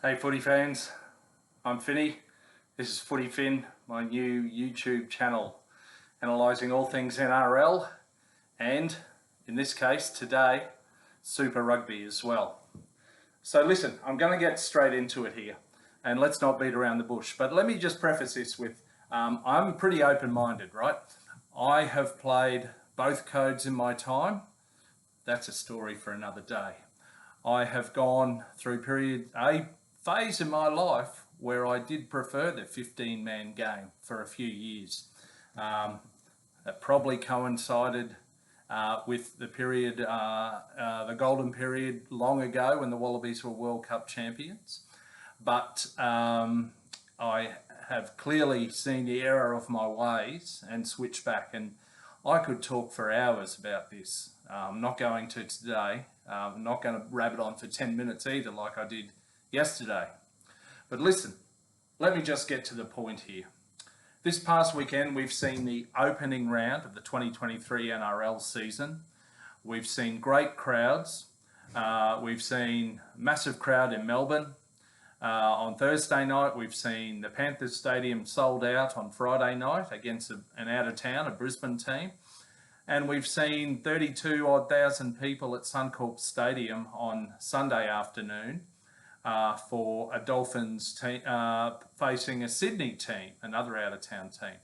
Hey footy fans, I'm Finny. This is FootyFin, my new YouTube channel, analysing all things NRL and, in this case today, Super Rugby as well. So listen, I'm going to get straight into it here and let's not beat around the bush. But let me just preface this with, I'm pretty open-minded, right? I have played both codes in my time. That's a story for another day. I have gone through a phase in my life where I did prefer the 15-man game for a few years. That probably coincided with the period, the golden period long ago when the Wallabies were World Cup champions. But I have clearly seen the error of my ways and switched back, and I could talk for hours about this. I'm not going to today. I'm not going to rabbit on for 10 minutes either like I did yesterday. But listen, let me just get to the point here. This past weekend we've seen the opening round of the 2023 NRL season. We've seen great crowds. We've seen a massive crowd in Melbourne. On Thursday night we've seen the Panthers Stadium sold out on Friday night against an out-of-town, a Brisbane team. And we've seen 32,000 people at Suncorp Stadium on Sunday afternoon for a Dolphins team facing a Sydney team, another out-of-town team.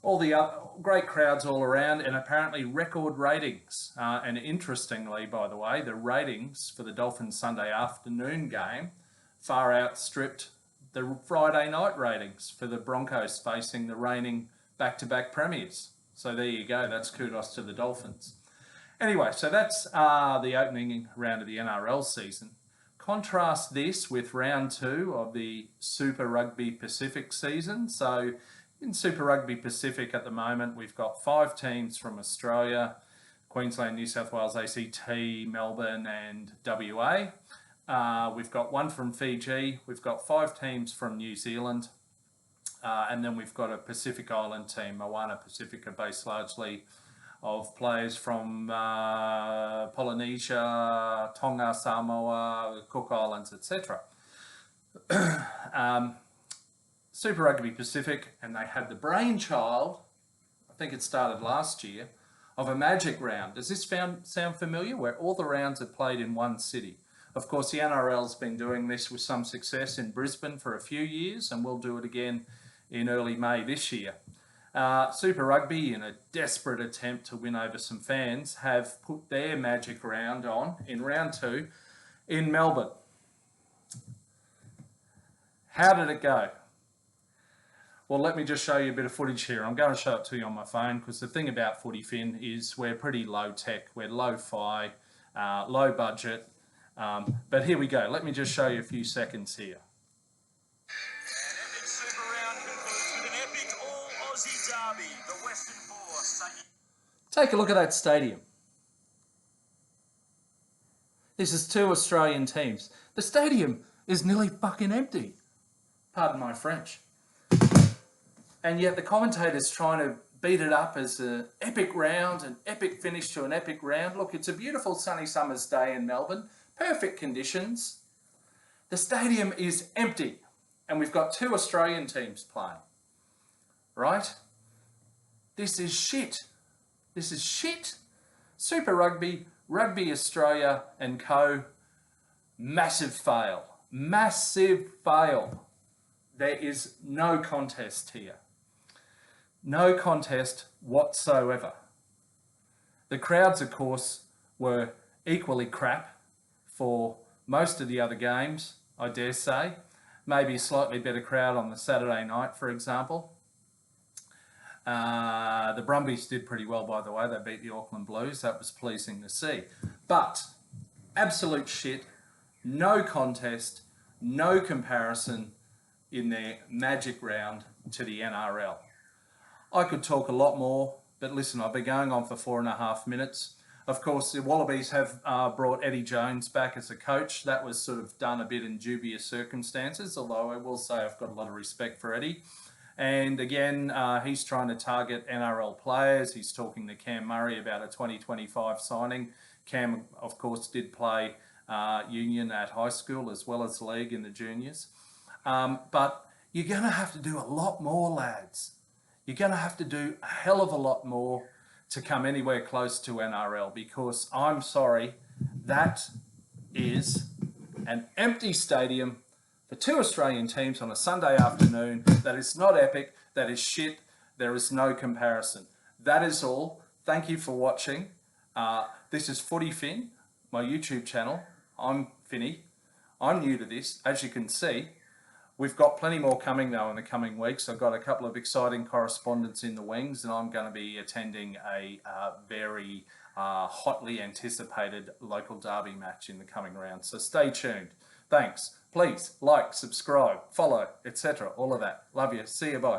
All the great crowds all around, and apparently record ratings. And interestingly, by the way, the ratings for the Dolphins Sunday afternoon game far outstripped the Friday night ratings for the Broncos facing the reigning back-to-back premiers. So there you go, that's kudos to the Dolphins. Anyway, so that's the opening round of the NRL season. Contrast this with round 2 of the Super Rugby Pacific season. So in Super Rugby Pacific at the moment, we've got 5 teams from Australia, Queensland, New South Wales, ACT, Melbourne and WA. We've got 1 from Fiji, we've got 5 teams from New Zealand, and then we've got a Pacific Island team, Moana Pacifica, based largely of players from Polynesia, Tonga, Samoa, Cook Islands, etc. Super Rugby Pacific, and they had the brainchild, I think it started last year, of a magic round. Does this sound familiar? Where all the rounds are played in one city. Of course, the NRL's been doing this with some success in Brisbane for a few years, and we'll do it again in early May this year. Super Rugby, in a desperate attempt to win over some fans, have put their magic round on in round 2 in Melbourne. How did it go? Well, let me just show you a bit of footage here. I'm going to show it to you on my phone because the thing about FootyFin is we're pretty low tech, we're low-fi, low budget. But here we go. Let me just show you a few seconds here. Take a look at that stadium. This is 2 Australian teams. The stadium is nearly fucking empty. Pardon my French. And yet the commentator's trying to beat it up as an epic round, an epic finish to an epic round. Look, it's a beautiful sunny summer's day in Melbourne. Perfect conditions. The stadium is empty. And we've got 2 Australian teams playing. Right? This is shit. This is shit. Super Rugby, Rugby Australia and co. Massive fail. Massive fail. There is no contest here. No contest whatsoever. The crowds, of course, were equally crap for most of the other games, I dare say. Maybe a slightly better crowd on the Saturday night, for example. The Brumbies did pretty well, by the way. They beat the Auckland Blues. That was pleasing to see. But absolute shit, no contest, no comparison in their magic round to the NRL. I could talk a lot more, but listen, I've been going on for 4.5 minutes. Of course, the Wallabies have brought Eddie Jones back as a coach. That was sort of done a bit in dubious circumstances, although I will say I've got a lot of respect for Eddie. And again, he's trying to target NRL players. He's talking to Cam Murray about a 2025 signing. Cam, of course, did play union at high school as well as league in the juniors. But you're going to have to do a lot more, lads. You're going to have to do a hell of a lot more to come anywhere close to NRL, because I'm sorry, that is an empty stadium for two Australian teams on a Sunday afternoon. That is not epic. That is shit. There is no comparison. That is all. Thank you for watching. This is FootyFin, my YouTube channel. I'm Finny. I'm new to this, as you can see. We've got plenty more coming though in the coming weeks. I've got a couple of exciting correspondents in the wings, and I'm going to be attending a very hotly anticipated local derby match in the coming round. So stay tuned. Thanks. Please like, subscribe, follow, etc. All of that. Love you. See you. Bye.